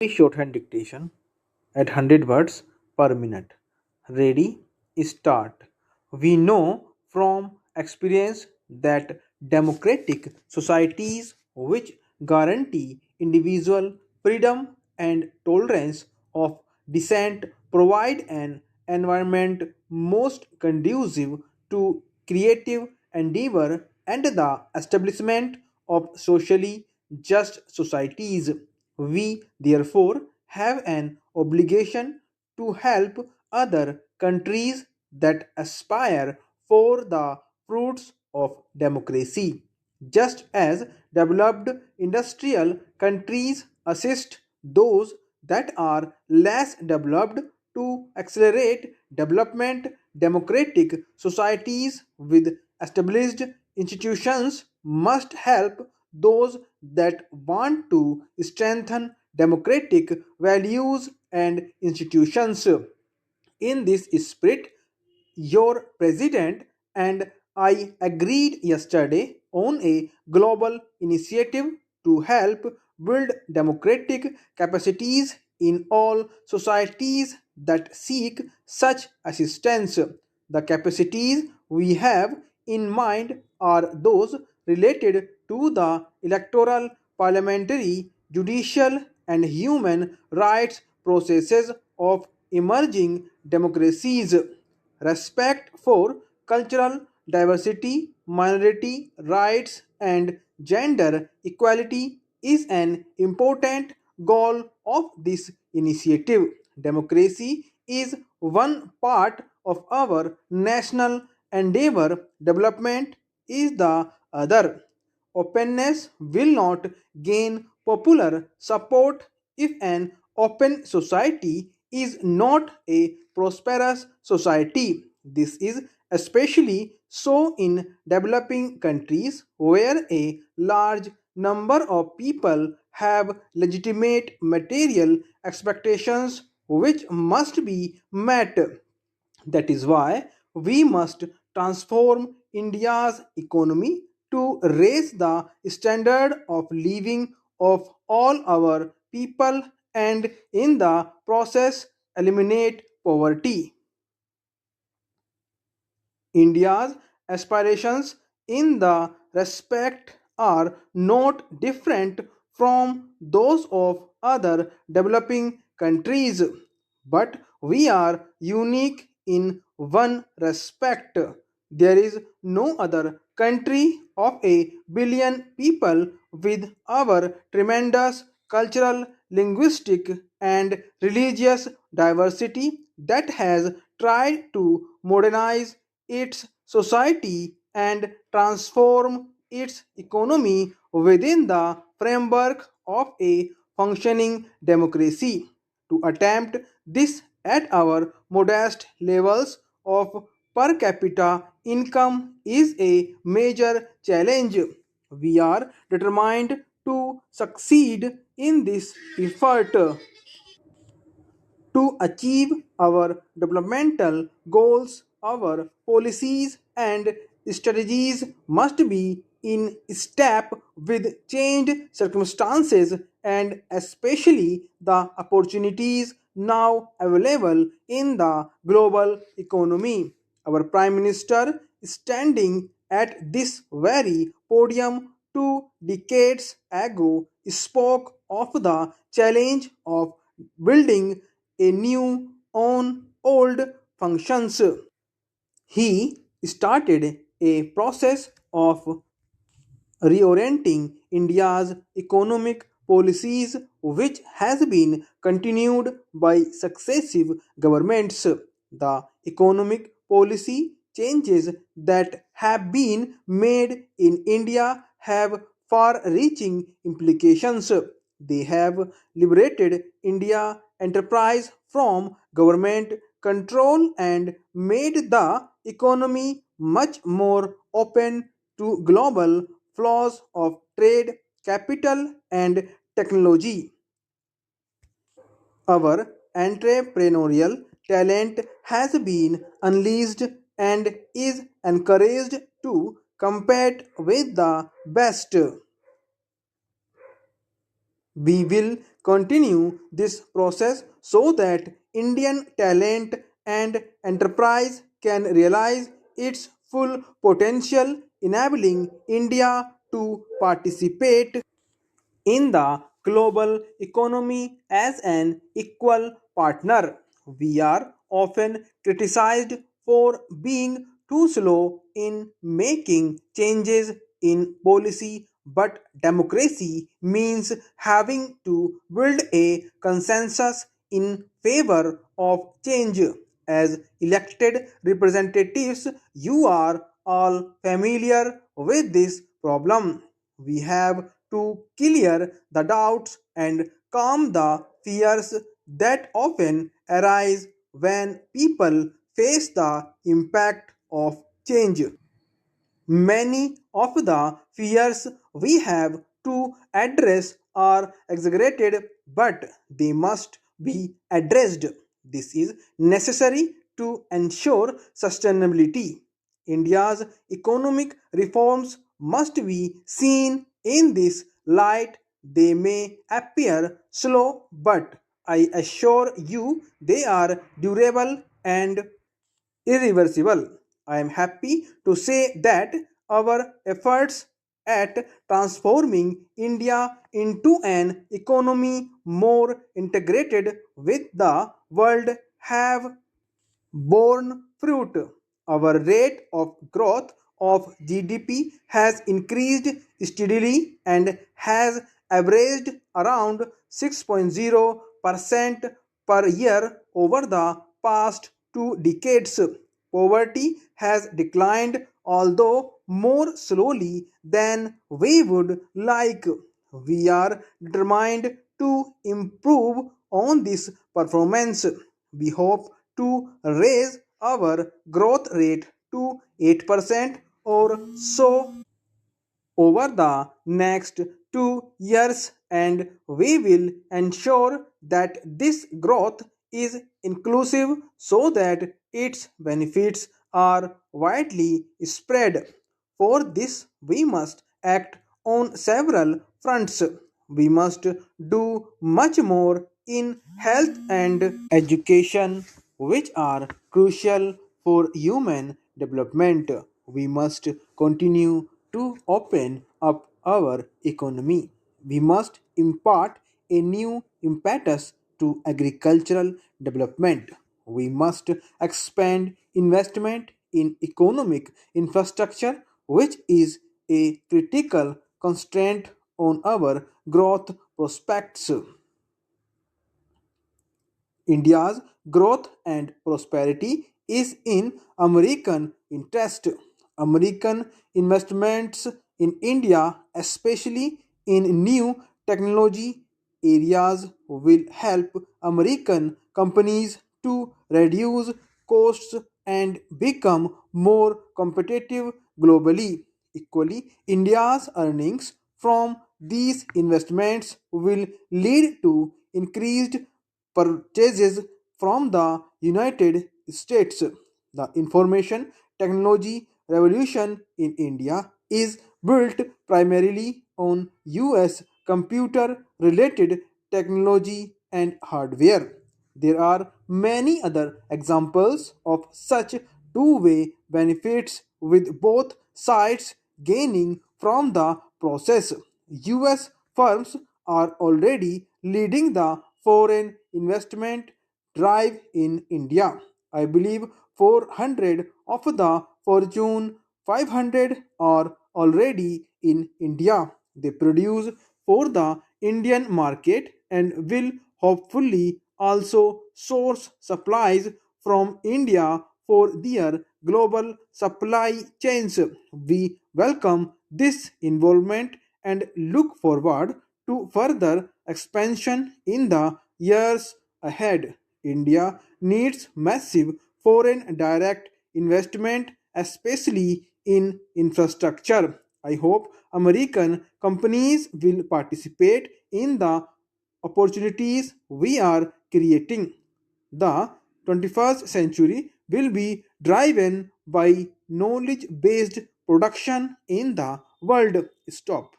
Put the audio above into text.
Shorthand dictation at 100 words per minute. Ready? Start. We know from experience that democratic societies which guarantee individual freedom and tolerance of dissent provide an environment most conducive to creative endeavor and the establishment of socially just societies. We therefore have an obligation to help other countries that aspire for the fruits of democracy. Just as developed industrial countries assist those that are less developed to accelerate development, democratic societies with established institutions must help those that want to strengthen democratic values and institutions. In this spirit, your president and I agreed yesterday on a global initiative to help build democratic capacities in all societies that seek such assistance. The capacities we have in mind are those related to the electoral, parliamentary, judicial, and human rights processes of emerging democracies. Respect for cultural diversity, minority rights, and gender equality is an important goal of this initiative. Democracy is one part of our national endeavor, development is the other. Openness will not gain popular support if an open society is not a prosperous society. This is especially so in developing countries where a large number of people have legitimate material expectations which must be met. That is why we must transform India's economy to raise the standard of living of all our people and in the process eliminate poverty. India's aspirations in the respect are not different from those of other developing countries, but we are unique in one respect. There is no other country of a billion people with our tremendous cultural, linguistic, and religious diversity that has tried to modernize its society and transform its economy within the framework of a functioning democracy. To attempt this at our modest levels of per capita income is a major challenge. We are determined to succeed in this effort. To achieve our developmental goals, our policies and strategies must be in step with changed circumstances and especially the opportunities now available in the global economy. Our Prime Minister, standing at this very podium 2 decades ago, spoke of the challenge of building a new on old functions. He started a process of reorienting India's economic policies, which has been continued by successive governments. The economic policy changes that have been made in India have far reaching implications. They have liberated India enterprise from government control and made the economy much more open to global flows of trade, capital, and technology. Our entrepreneurial talent has been unleashed and is encouraged to compete with the best. We will continue this process so that Indian talent and enterprise can realize its full potential, enabling India to participate in the global economy as an equal partner. We are often criticized for being too slow in making changes in policy, but democracy means having to build a consensus in favor of change. As elected representatives, you are all familiar with this problem. We have to clear the doubts and calm the fears that often arise when people face the impact of change. Many of the fears we have to address are exaggerated, but they must be addressed. This is necessary to ensure sustainability. India's economic reforms must be seen in this light. They may appear slow, but I assure you they are durable and irreversible. I am happy to say that our efforts at transforming India into an economy more integrated with the world have borne fruit. Our rate of growth of GDP has increased steadily and has averaged around 6.0% per year over the past 2 decades. Poverty has declined, although more slowly than we would like. We are determined to improve on this performance. We hope to raise our growth rate to 8% or so over the next 2 years, and we will ensure that this growth is inclusive so that its benefits are widely spread. For this, we must act on several fronts. We must do much more in health and education, which are crucial for human development. We must continue to open up our economy. We must impart a new impetus to agricultural development. We must expand investment in economic infrastructure, which is a critical constraint on our growth prospects. India's growth and prosperity is in American interest. American investments in India, especially in new technology areas, will help American companies to reduce costs and become more competitive globally. Equally, India's earnings from these investments will lead to increased purchases from the United States. The information technology revolution in India is built primarily on US computer related technology and hardware. There are many other examples of such two-way benefits with both sides gaining from the process. US firms are already leading the foreign investment drive in India. I believe 400 of the Fortune 500 are already in India. They produce for the Indian market and will hopefully also source supplies from India for their global supply chains. We welcome this involvement and look forward to further expansion in the years ahead. India needs massive foreign direct investment, especially in infrastructure. I hope American companies will participate in the opportunities we are creating. The 21st century will be driven by knowledge based production in the world. Stop.